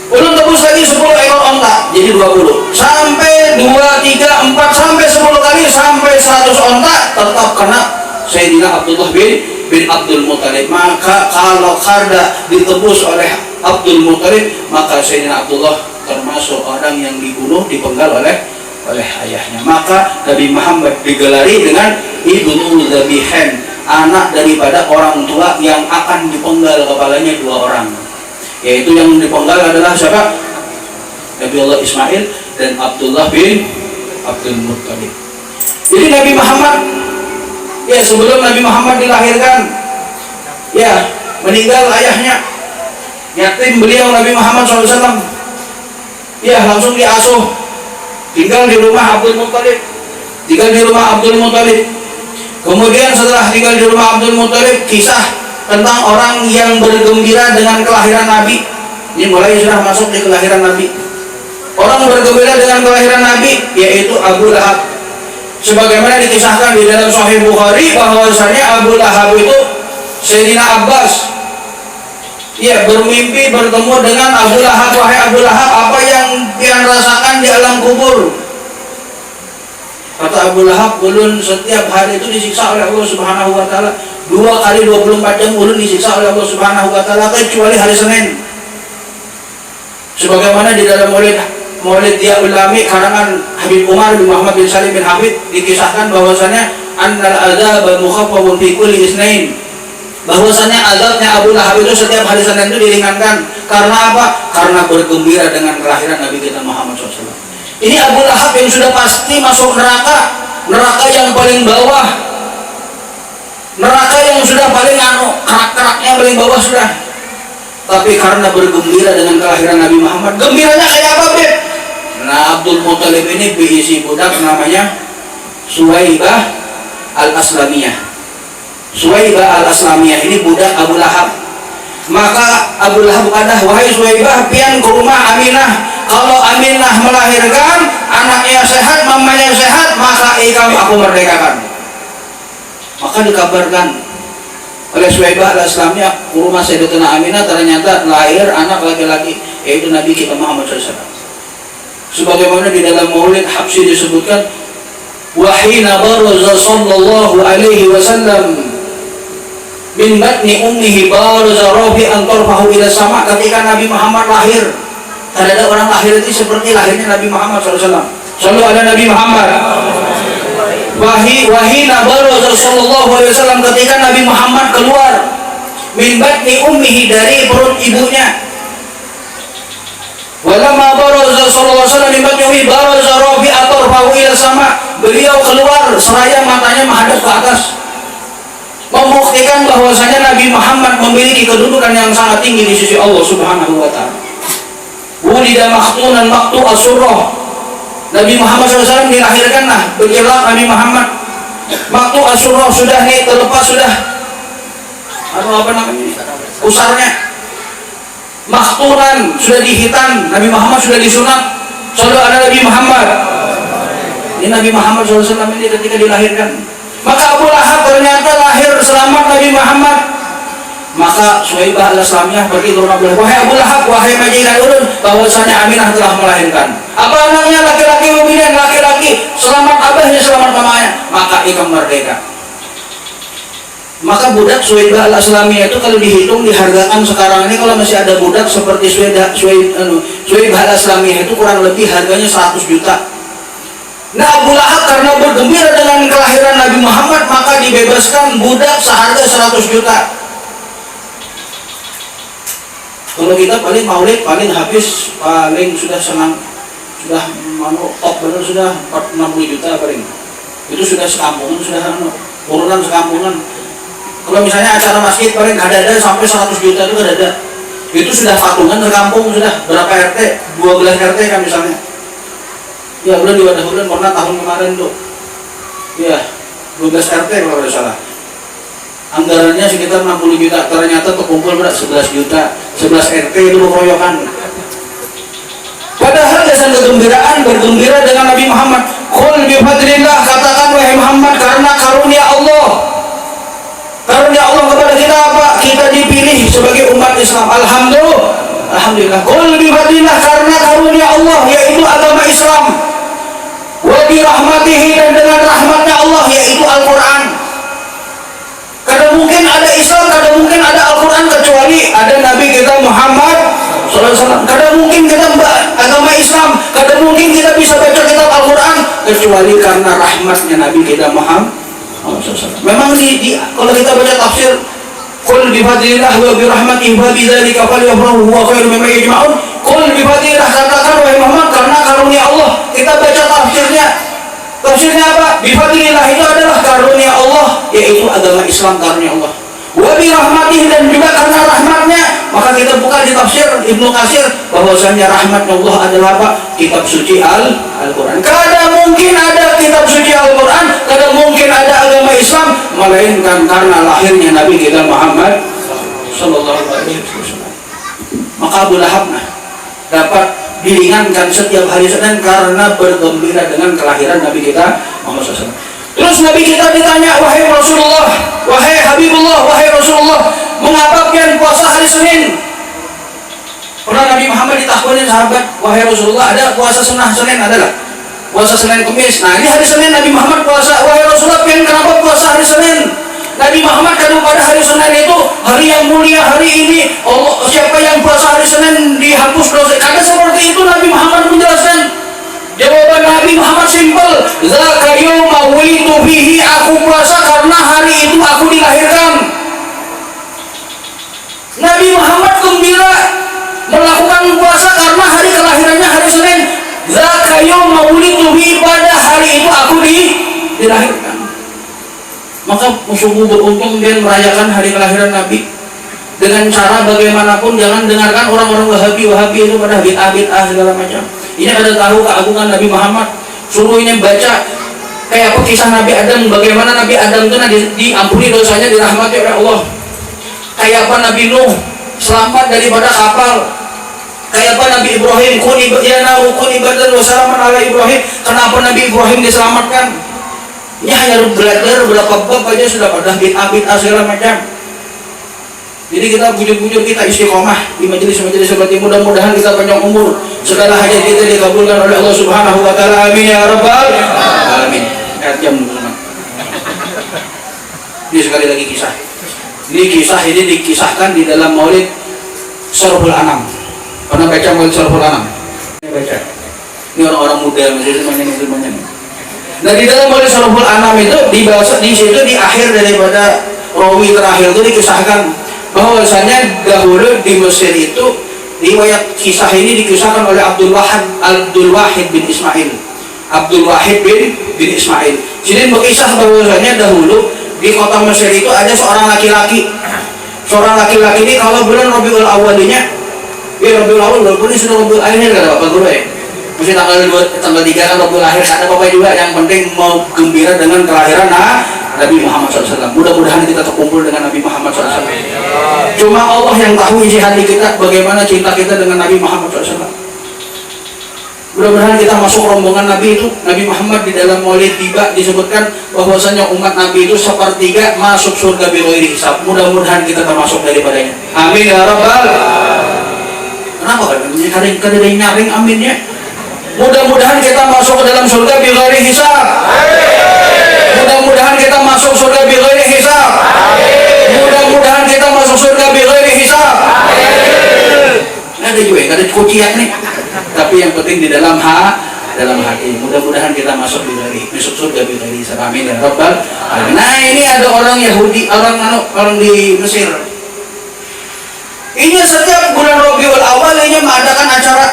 Ulun tebus lagi 10 ekor onta, jadi 20. Sampai 2, 3, 4 sampai 10 kali sampai 100 onta tetap kena Sayyidina Abdullah bin Abdul Muthalib. Maka kalau karda ditebus oleh Abdul Muthalib, maka Sayyidina Abdullah termasuk orang yang dibunuh, dipenggal oleh ayahnya. Maka Nabi Muhammad digelari dengan Ibnu Dzabihain, anak daripada orang tua yang akan dipenggal kepalanya 2 orang. Yaitu yang dipenggal adalah siapa? Nabi Allah Ismail dan Abdullah bin Abdul Muthalib. Jadi Nabi Muhammad, ya, sebelum Nabi Muhammad dilahirkan, ya, meninggal ayahnya, yatim beliau Nabi Muhammad SAW, ya, langsung diasuh, tinggal di rumah Abdul Muthalib. Kemudian setelah tinggal di rumah Abdul Muthalib, kisah tentang orang yang bergembira dengan kelahiran Nabi. Ini mulai sudah masuk di kelahiran Nabi. Orang bergembira dengan kelahiran Nabi yaitu Abu Lahab. Sebagaimana dikisahkan di dalam Sahih Bukhari bahwasanya Abu Lahab itu Sayyidina Abbas, ya, bermimpi bertemu dengan Abu Lahab. Wahai Abu Lahab, apa yang pian rasakan di alam kubur? Kata Abu Lahab, ulun setiap hari itu disiksa oleh Allah Subhanahu wa taala. 2 kali 24 jam ulun disiksa oleh Allah Subhanahu wa taala, kecuali hari Senin. Sebagaimana di dalam Maulid Dia Ulami karangan Habib Umar bin Muhammad bin Salim bin Habib dikisahkan bahwasanya annal adzab mukhaffafun fi kulli isnain, bahwasanya azabnya Abu Lahab itu setiap hari Senin itu diringankan. Karena apa? Karena bergembira dengan kelahiran Nabi kita Muhammad SAW. Ini Abu Lahab yang sudah pasti masuk neraka yang paling bawah, neraka yang sudah paling kerak-keraknya paling bawah sudah. Tapi karena bergembira dengan kelahiran Nabi Muhammad, gembiranya kayak apa, Beb? Nah, Abdul Muthalib ini berisi budak namanya Suwaibah al-Aslamiyah. Suwaibah al-Aslamiyah ini budak Abu Lahab. Maka Abu Lahab ada, wahai Suwaibah, pian ke rumah Aminah. Kalau Aminah melahirkan, anaknya sehat, mamanya sehat, maka kami aku merdekakan. Maka dikabarkan oleh Suwaibah al-Aslamiyah ke rumah Sayyidatuna Aminah, ternyata lahir anak laki-laki, yaitu Nabi kita Muhammad SAW. Sebagaimana di dalam Maulid Habsyi disebutkan, wahina baraza sallallahu alaihi wasallam min batni ummihi baraza rafi'an tarfahu ila sama. Ketika Nabi Muhammad lahir, tidak ada orang lahir itu seperti lahirnya Nabi Muhammad SAW. Selalu ada Nabi Muhammad. Wahina baraza sallallahu alaihi wasallam, ketika Nabi Muhammad keluar min batni ummihi, dari perut ibunya. Walamma baraza sallallahu alaihi wasallam min batni ummihi baraza rafi'an tarfahu ila sama. Beliau keluar seraya matanya menghadap ke atas, membuktikan bahwasanya Nabi Muhammad memiliki kedudukan yang sangat tinggi di sisi Allah Subhanahu wa taala. Wulida maktunan maktu asurrah. Nabi Muhammad SAW dilahirkan berjelak Nabi Muhammad. Maktu asurrah sudah nih, terlepas sudah. Apa namanya? Usarnya. Maktunan sudah dihitan, Nabi Muhammad sudah disunat. Selalu ada Nabi Muhammad. Ini Nabi Muhammad SAW ini ketika dilahirkan. Maka Abu Lahab ternyata lahir selamat Nabi Muhammad. Maka Suhaibah al-Islamiyah pergi ke rumah Abu Lahab. Wahai Abu Lahab, wahai majikan ulun, bahwasanya Aminah telah melahirkan. Apa anaknya? Laki-laki mukmin, laki-laki. Selamat abahnya, selamat mamanya. Maka ikam merdeka. Maka budak Suhaibah al-Islamiyah itu kalau dihitung, dihargakan sekarang ini, kalau masih ada budak seperti Suhaibah al-Islamiyah itu kurang lebih harganya 100 juta. Nah, Abu Lahab karena bergembira dengan kelahiran Nabi Muhammad, maka dibebaskan budak seharga 100 juta. Kalau kita paling maulid, paling habis, paling sudah senang, sudah top benar, sudah 60 juta paling. Itu sudah sekampungan, sudah urunan sekampungan. Kalau misalnya acara masjid paling ada sampai 100 juta itu ada. Itu sudah patungan sekampung, sudah berapa RT? 12 RT kan misalnya. Ya bulan di Wadah Bulan pernah tahun kemarin tuh. Ya 12 RT kalau tidak salah. Anggarannya sekitar 60 juta. Ternyata terkumpul berat 11 juta. 11 RT itu keroyokan. Padahal dasar kegembiraan bergembira dengan Nabi Muhammad. Qul bi fadlillah, katakan wahai Muhammad, karena karunia Allah. Karunia Allah kepada kita apa? Kita dipilih sebagai umat Islam. Alhamdulillah. Qul bi fadlillah, karena karunia Allah yaitu agama Islam. Wa bi rahmatihi, dan dengan rahmatnya Allah yaitu Al-Qur'an. Kada mungkin ada Islam, kada mungkin ada Al-Quran kecuali ada Nabi kita Muhammad SAW. Kada mungkin kita agama Islam, kada mungkin kita bisa baca kitab Al-Quran kecuali karena rahmatnya Nabi kita Muhammad SAW. Memang kalau kita baca tafsir, qul bi fadlillah wa bi rahmatihi wa bi dzalika falyafrahu huwa khairum mimma yajma'un. Qul bi fadlillah, katakan wahai Muhammad, karena karunia Allah. Kita baca tafsirnya. Tafsirnya apa? Bifadlillah itu adalah karunia Allah, yaitu agama Islam karunia Allah. Wa bi rahmatih, dan juga karena rahmatnya. Maka kita buka di tafsir Ibnu Katsir bahwasanya rahmatnya Allah adalah apa? Kitab suci Al-Quran. Kada mungkin ada kitab suci Al-Quran, kada mungkin ada agama Islam melainkan karena lahirnya Nabi kita Muhammad sallallahu alaihi wasallam. Maka Abu Lahab dapat diringankan setiap hari Senin karena bergembira dengan kelahiran Nabi kita Muhammad SAW. Terus Nabi kita ditanya, wahai Rasulullah, wahai Habibullah, wahai Rasulullah, mengapa kalian puasa hari Senin? Pernah Nabi Muhammad ditakutin sahabat, wahai Rasulullah, ada puasa sunnah Senin, ada gak? Puasa Senin Kamis. Nah ini hari Senin Nabi Muhammad puasa, wahai Rasulullah, kalian kenapa puasa hari Senin? Nabi Muhammad kata pada hari Senin itu hari yang mulia, hari ini Allah, siapa yang puasa hari Senin dihapus dosa. Kata seperti itu Nabi Muhammad menjelaskan. Jawaban Nabi Muhammad simpel, zaka yauma wulitu fihi, aku puasa karena hari itu aku dilahirkan. Nabi Muhammad gembira melakukan puasa karena hari kelahirannya hari Senin. Zaka yauma wulitu fihi, pada hari itu aku dilahirkan. Maka sungguh beruntung dia merayakan hari kelahiran Nabi dengan cara bagaimanapun. Jangan dengarkan orang-orang Wahabi itu pada bid'ah segala macam. Ini ada tahu keagungan Nabi Muhammad. Suruh ini baca kayak apa kisah Nabi Adam, bagaimana Nabi Adam itu diampuni dosanya, dirahmati oleh Allah. Kayak apa Nabi Nuh selamat daripada kapal. Kayak apa Nabi Ibrahim, kuni ibadah wa salaman ala Ibrahim. Kenapa Nabi Ibrahim diselamatkan? Ini hanya belajar berapa bab aja sudah pada bid'ah segala macam. Jadi kita bujur-bujur kita istiqomah di majelis-majelis seperti, mudah-mudahan kita panjang umur, segala hajat kita dikabulkan oleh Allah Subhanahu wa taala. Amin ya rabbal alamin. Jam teman. Ini sekali lagi kisah. Ini dikisahkan di dalam Maulid Syarhul Anam. Pernah baca Maulid Syarhul Anam? Ini baca. Ini orang-orang muda masih semuanya. Nah di dalam Maulid Syarhul Anam itu di situ di akhir daripada rawi terakhir itu dikisahkan bahwasanya dahulu di Mesir itu riwayat kisah ini dikisahkan oleh Abdul Wahid bin Ismail. Jadi berkisah bahwasanya dahulu di kota Mesir itu ada seorang laki-laki. Seorang laki-laki ini kalau bulan Rabiul Awalnya, Rabiul Awal walaupun ini sudah Rabiul Akhir kata Bapak Guru ya. Mesti tanggal 3 kan Rabiul Akhir, ada Bapak juga yang penting mau gembira dengan kelahiran Nabi Muhammad SAW. Mudah-mudahan kita terkumpul dengan Nabi Muhammad SAW. Cuma Allah yang tahu isi hati kita, bagaimana cinta kita dengan Nabi Muhammad SAW. Mudah-mudahan kita masuk rombongan Nabi itu. Nabi Muhammad di dalam Maulid tiba disebutkan bahwasanya umat Nabi itu sepertiga masuk surga bighairi hisab. Mudah-mudahan kita termasuk daripadanya. Amin ya rabbal. Kenapa kan? Kadang-kadang nyaring aminnya. Mudah-mudahan kita masuk ke dalam surga bighairi hisab. Mudah-mudahan kita masuk surga bighairi hisab. Mudah-mudahan kita masuk surga bighairi hisab. Ada juga, ada kuciak nih. Tapi yang penting di dalam hati. Mudah-mudahan kita masuk surga bighairi hisab. Amin ya rabbal alamin. Nah, ini ada orang Yahudi, orang di Mesir. Ini setiap bulan Rabiul Awal ini mengadakan acara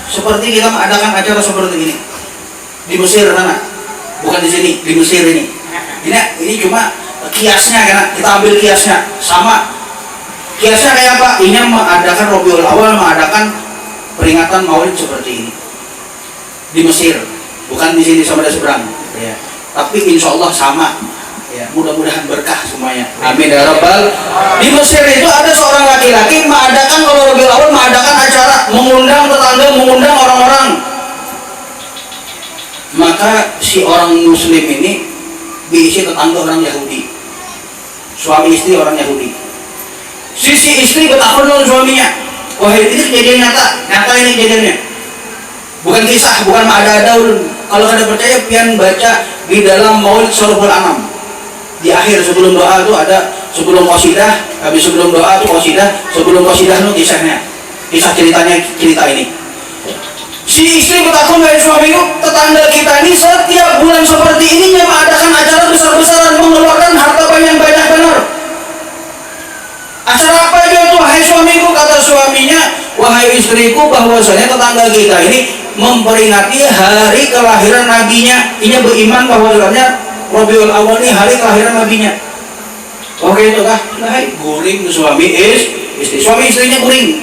seperti kita mengadakan acara seperti ini di Mesir sana. Bukan di sini, di Mesir ini. Ini cuma kiasnya, karena kita ambil kiasnya sama. Kiasnya kayak apa? Ini mengadakan Rabiul Awal, mengadakan peringatan Maulid seperti ini di Mesir, bukan di sini sama di seberang. Ya. Tapi insya Allah sama. Ya, mudah-mudahan berkah semuanya. Amin ya rabbal. Di Mesir itu ada seorang laki-laki mengadakan kalau Rabiul Awal mengadakan acara, mengundang tetangga, mengundang orang-orang. Maka si orang Muslim ini diisi tetangga orang Yahudi, suami istri orang Yahudi. Sisi istri bertakun dengan suaminya. Wah, ini kejadian nyata ini kejadiannya. Bukan kisah, bukan ada-ada. Kalau Anda percaya, pian baca di dalam Maulid Surahul An'am. Di akhir sebelum doa itu ada sebelum qasidah, habis sebelum doa itu qasidah, sebelum qasidah itu kisahnya. Kisah cerita ini. Si istri bertakun dari suamiku, tetangga kita ini setiap bulan seperti ini mengadakan acara besar-besaran, mengeluarkan harta banyak benar. Acara apa itu wahai suamiku? Kata suaminya, wahai istriku, bahwasanya tetangga kita ini memperingati hari kelahiran nabinya. Ini beriman bahwasanya Rabiul Awal ini hari kelahiran nabinya. Oke itu kah? Guring suami istri. Suami istrinya guring.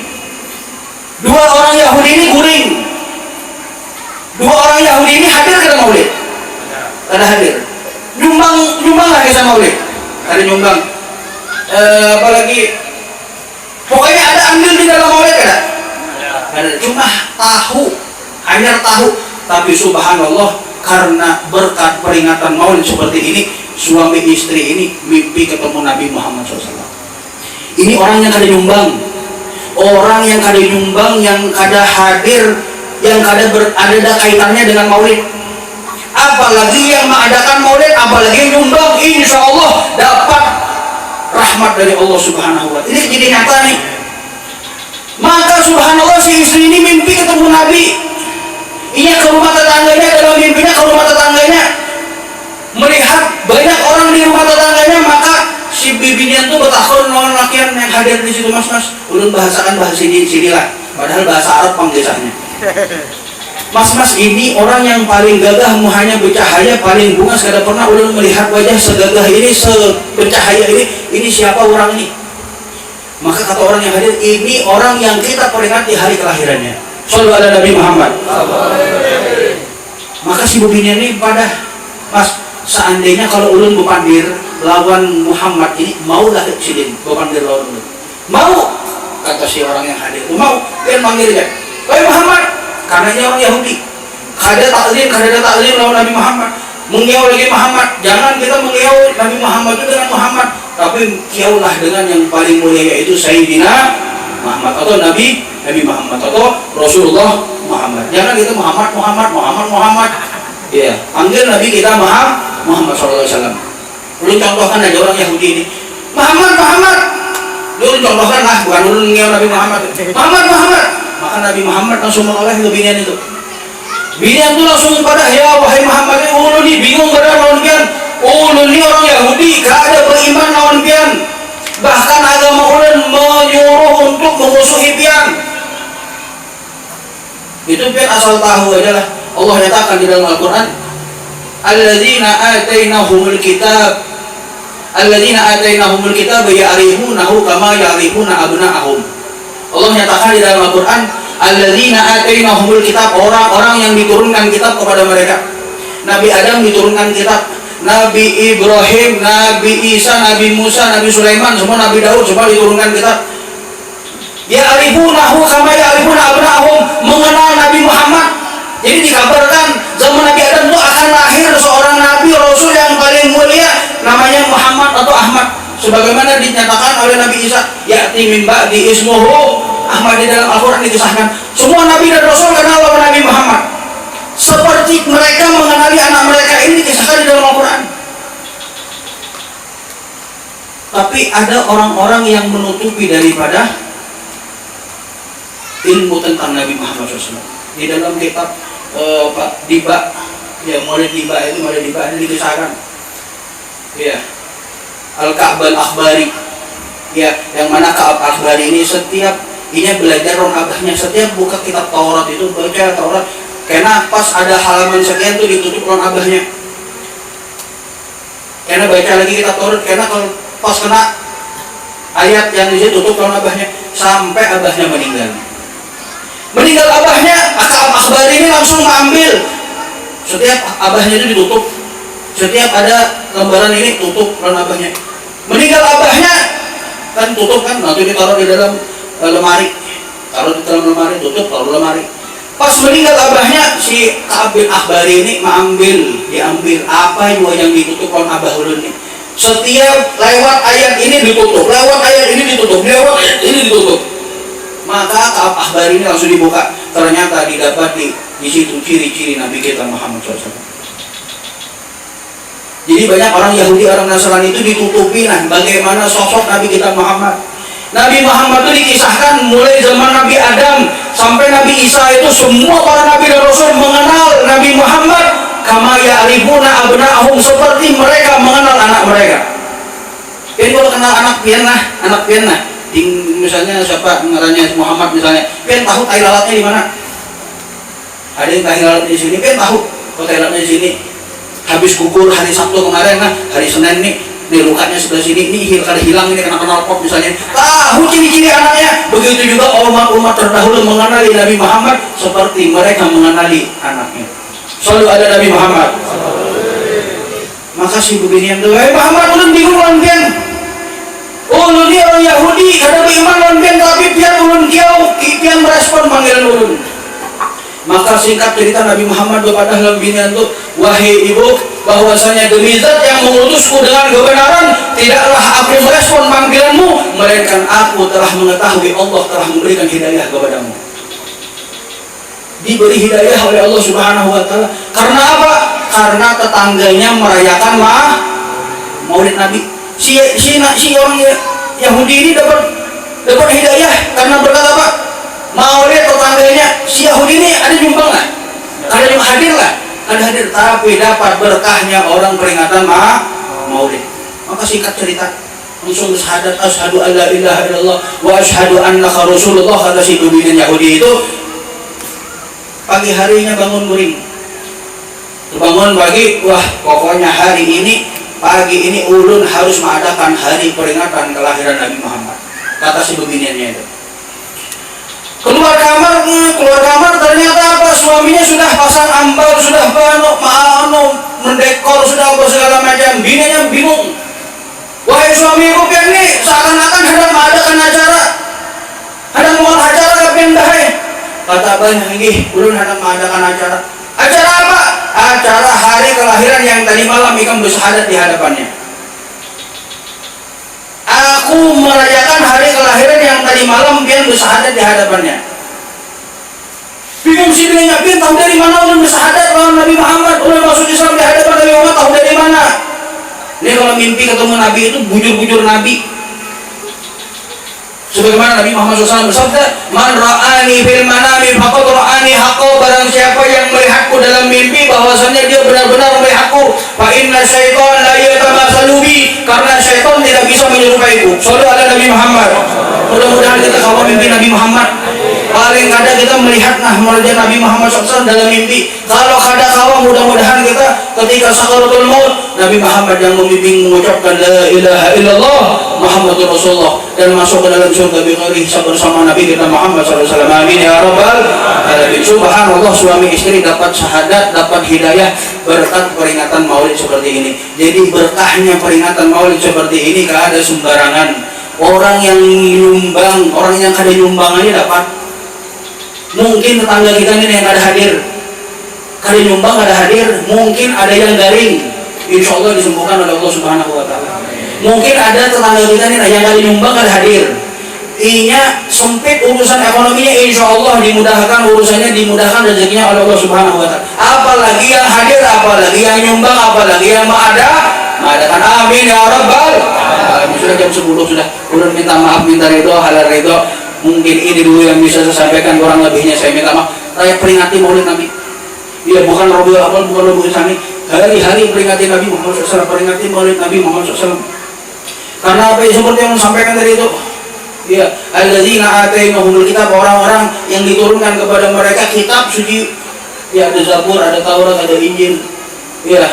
Dua orang Yahudi ini guring. Dua orang Yahudi ini hadir ke Maulid. Ada hadir. Nyumbang lah kisah Maulid. Ada nyumbang. Apalagi pokoknya ada andil di dalam Maulid ada. Cuma hanya tahu. Tapi subhanallah, karena berkat peringatan Maulid seperti ini, suami istri ini mimpi ketemu Nabi Muhammad SAW. Ini orang yang kada nyumbang, orang yang kada nyumbang, yang kada hadir, yang kada ada kaitannya dengan Maulid. Apalagi yang mengadakan Maulid, apalagi nyumbang, insya Allah dapat rahmat dari Allah Subhanahu wa Ta'ala. Ini jadi nyata nih. Maka subhanallah, si istri ini mimpi ketemu Nabi. Ia ke rumah tetangganya, dalam mimpinya ke rumah tetangganya, melihat banyak orang di rumah tetangganya. Maka si bibinya itu bertakun lawan lakian yang hadir di situ, mas, ulun bahasakan bahasa sini lah, padahal bahasa Arab panggesahnya. Mas, ini orang yang paling gagah, muhanya bercahaya, paling bunga, sekadar pernah ulun melihat wajah segagah ini, sebercahaya ini siapa orang ini? Maka kata orang yang hadir, ini orang yang kita peringati hari kelahirannya. Shallallahu ala Nabi Muhammad. Maka si bubinya ini pada, mas, seandainya kalau ulun bupandir lawan Muhammad ini, maulah sidin bupandir lawan ulun. Mau, kata si orang yang hadir, mau, dia manggil dia, wahai Muhammad, karena ini orang Yahudi. Kada ada taklim lawan Nabi Muhammad. Mengiau lagi Muhammad. Jangan kita mengiau Nabi Muhammad itu dengan Muhammad, tapi kiaulah dengan yang paling mulia, yaitu Sayyidina Muhammad atau Nabi Muhammad atau Rasulullah Muhammad. Jangan kita Muhammad. Ya, panggil Nabi kita Muhammad SAW. Lu contohkan aja orang Yahudi ini. Muhammad. Lu contohkan lah, bukan lu mengiau Nabi Muhammad. Muhammad. Maka Nabi Muhammad langsung menoleh ke binian itu. Binian itu langsung pada, ya wahai Muhammad, ulun ini bingung pada lawan pian. Ulun ini orang Yahudi, gak ada beriman lawan pian. Bahkan agama ulun menyuruh untuk memusuhi pian. Itu pian asal tahu aja lah. Allah nyatakan di dalam Al-Quran, alladzina atainahumul kitab ya'rifunahu kama ya'rifuna abna'ahum. Allah nyatakan di dalam Al-Quran, alladzina atainahumul kitab, orang-orang yang diturunkan kitab kepada mereka. Nabi Adam diturunkan kitab, Nabi Ibrahim, Nabi Isa, Nabi Musa, Nabi Sulaiman, semua Nabi Daud semua diturunkan kitab. Ya'rifunahu kama ya'rifuna abna'ahum, mengenal Nabi Muhammad Jadi dikabarkan zaman Nabi Adam itu akan lahir seorang nabi rasul yang paling mulia namanya Muhammad atau Ahmad. Sebagaimana dinyatakan oleh Nabi Isa, ya'ti min ba'di ismuhu Ahmad, di dalam Al-Quran dikisahkan semua nabi dan rasul kenal sama Nabi Muhammad. Seperti mereka mengenali anak mereka, ini dikisahkan di dalam Al-Quran. Tapi ada orang-orang yang menutupi daripada ilmu tentang Nabi Muhammad SAW. Di dalam kitab Pak Diba, ya Maulid Diba itu Maulid Diba ini dikisahkan, ya Al-Ka'bal Akhbari, ya yang mana Ka'ab Akhbari ini setiap ini belajar ron abahnya, setiap buka kitab Taurat itu baca Taurat, karena pas ada halaman sekian tuh ditutup ron abahnya, karena baca lagi kitab Taurat, karena kalau pas kena ayat yang disitu tutup ron abahnya sampai abahnya meninggal abahnya. Ka'ab Akhbari ini langsung mengambil, setiap abahnya itu ditutup, setiap ada lembaran ini tutup ron abahnya. Meninggal abahnya kan tutup kan, nanti ditaruh di dalam lemari, taruh di dalam lemari, tutup, taruh lemari. Pas meninggal abahnya, si Ka'ab bin Akhbari ini diambil apa yang ditutup ron abah ulun ini. Setiap lewat ayat ini ditutup, lewat ayat ini ditutup, lewat ayat ini ditutup. Maka Ka'ab Akhbari ini langsung dibuka, ternyata didapat di situ ciri-ciri Nabi kita Muhammad SAW. Jadi banyak orang Yahudi, orang Nasrani itu ditutupi bagaimana sosok Nabi kita Muhammad. Nabi Muhammad itu dikisahkan mulai zaman Nabi Adam sampai Nabi Isa, itu semua para Nabi dan Rasul mengenal Nabi Muhammad kama ya'rifuna abna'ahum, seperti mereka mengenal anak mereka. Jadi kalau kenal anak pian nah, misalnya siapa ngarannya Muhammad misalnya, pian tahu tai lalatnya di mana? Ada yang tai lalatnya di sini, pian tahu kok tai lalatnya di sini. Habis gugur hari Sabtu kemarin, hari Senin nih lukanya sebelah sini, ini kada hilang, ini kena knalpot misalnya. Tahu ciri-ciri anaknya. Begitu juga umat terdahulu mengenali Nabi Muhammad seperti mereka mengenali anaknya. Selalu ada Nabi Muhammad. Maka si beginian tuh, Muhammad ulun bingung lantian. Ulun dia orang Yahudi, kada beriman lantian, tapi pian ulun kiau, pian merespon panggilan ulun. Maka singkat cerita Nabi Muhammad kepada dalam binian itu, wahai ibu, bahwasanya demi zat yang mengutusku dengan kebenaran, tidaklah aku merespon panggilanmu, melainkan aku telah mengetahui Allah telah memberikan hidayah kepadamu. Diberi hidayah oleh Allah Subhanahu wa Ta'ala. Karena apa? Karena tetangganya merayakan Maulid Nabi. Si orang Yahudi ini dapat hidayah karena berkat apa? Maulid tetangganya. Si Yahudi ini ada nyumbang nggak? Ada yang hadir nggak? Ada hadir, tapi dapat berkahnya orang peringatan Maulid. Maka singkat cerita, langsung syahadat asyhadu alla ilaha illallah wa asyhadu annaka rasulullah, kata si pimpinan Yahudi itu. Pagi harinya bangun guring, bangun pagi, wah pokoknya hari ini pagi ini ulun harus mengadakan hari peringatan kelahiran Nabi Muhammad, kata si pimpinan itu. Keluar kamar ternyata apa? Suaminya sudah pasang ambal, sudah mendekor, sudah apa segala macam. Bininya bingung. Wahai suamiku, pian nih seakan-akan hendak mengadakan acara, hendak mau acara kapan dahai? Kata abahnya, nggih, ulun hendak mengadakan acara. Acara apa? Acara hari kelahiran yang tadi malam ikam bersyahadat di hadapannya. Aku merayakan hari kelahiran yang tadi malam pian bersyahadat di hadapannya. Bingung si bininya, pian tahu dari mana ulun bersyahadat lawan Nabi Muhammad, ulun masuk Islam di hadapan Nabi Muhammad, tahu dari mana? Ini kalau mimpi ketemu Nabi itu bujur-bujur Nabi. Sebagaimana Nabi Muhammad SAW bersabda, man ra'ani fil manami faqad ra'ani haqqo, barang siapa yang melihatku dalam mimpi bahwasanya dia benar-benar melihatku. Fa inna syaitan la yatamatsalu bi, karena syaitan tidak bisa menyerupaiku. Sallallahu alaihi Nabi Muhammad. Mudah-mudahan kita kalau mimpi Nabi Muhammad, paling kadang kita melihat wajah Nabi Muhammad SAW dalam mimpi. Kalau kada kawan, mudah-mudahan kita ketika sakaratul maut, Nabi Muhammad yang membimbing mengucapkan la ilaha illallah Muhammadur Rasulullah dan masuk ke dalam surga bighairi hisab bersama Nabi kita Muhammad SAW. Amin ya rabbal alamin. Subhanallah, suami istri dapat syahadat, dapat hidayah berkat peringatan Maulid seperti ini. Jadi berkahnya peringatan Maulid seperti ini kada ada sembarangan. Orang yang nyumbang, orang yang kada nyumbang aja dapat. Mungkin tetangga kita ini yang kada hadir, kali nyumbang ada hadir, mungkin ada yang garing, insya Allah disembuhkan oleh Allah Subhanahu Wa Taala. Mungkin ada tetangga kita nih yang kali nyumbang ada hadir, inya sempit urusan ekonominya, insya Allah dimudahkan urusannya, dimudahkan rezekinya oleh Allah Subhanahu Wa Taala. Apalagi yang hadir, apalagi yang nyumbang, apalagi yang mengadakan, amin ya rabbal alamin. Sudah jam 10 sudah, urun minta maaf, minta ridho, halal ridho. Mungkin ini dulu yang bisa saya sampaikan, kurang lebihnya saya minta maaf. Saya peringati Maulid Nabi. Iya, bukan Rabiul Awal, bukan Rabiul Tsani. Hari-hari peringati Nabi Muhammad SAW, peringati Maulid Nabi Muhammad SAW. Karena apa yang seperti yang sampaikan tadi itu, ya, alladzina atainahumul kitab, orang-orang yang diturunkan kepada mereka kitab suci. Ya, ada Zabur, ada Taurat, ada Injil. Ya,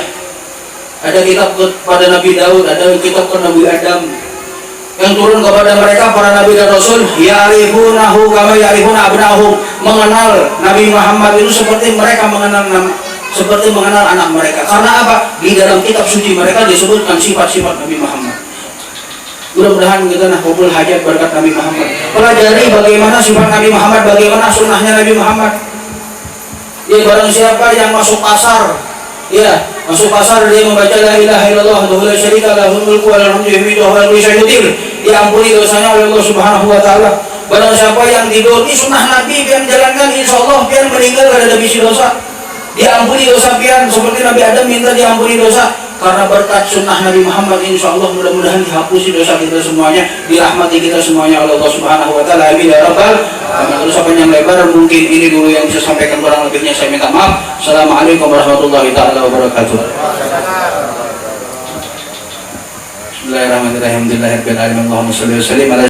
ada kitab kepada Nabi Daud, ada kitab kepada Nabi Adam. Yang turun kepada mereka para nabi dan rasul, ya'rifunahu kama ya'rifuna abna'ahum, mengenal Nabi Muhammad itu seperti mereka mengenal anak mereka. Karena apa? Di dalam kitab suci mereka disebutkan sifat-sifat Nabi Muhammad. Mudah-mudahan kita kumpul hajat berkat Nabi Muhammad. Pelajari bagaimana sifat Nabi Muhammad, bagaimana sunnahnya Nabi Muhammad. Ya, barang siapa yang masuk pasar, ya, masuk pasar dia membaca la ilaha illallah wa la syarika lahu mulku wa lahu hamdu wa huwa diampuni dosanya oleh Allah Subhanahu Wa Taala. Barang siapa yang tidur, ini sunnah Nabi pian jalankan, insyaallah pian meninggal kada ada bisi dosa, diampuni dosa pian seperti Nabi Adam minta diampuni dosa. Karena berkat sunnah Nabi Muhammad, insyaallah mudah-mudahan dihapusi dosa kita semuanya, dirahmati kita semuanya oleh Allah Subhanahu Wa Taala. Amin ya rabbal alamin. Terus panjang lebar, mungkin ini dulu yang bisa sampaikan, kurang lebihnya saya minta maaf. Assalamualaikum warahmatullahi taala wabarakatuh. Bismillahirrahmanirrahim. Alhamdulillahirabbil alamin. Allahumma shalli wa sallim ala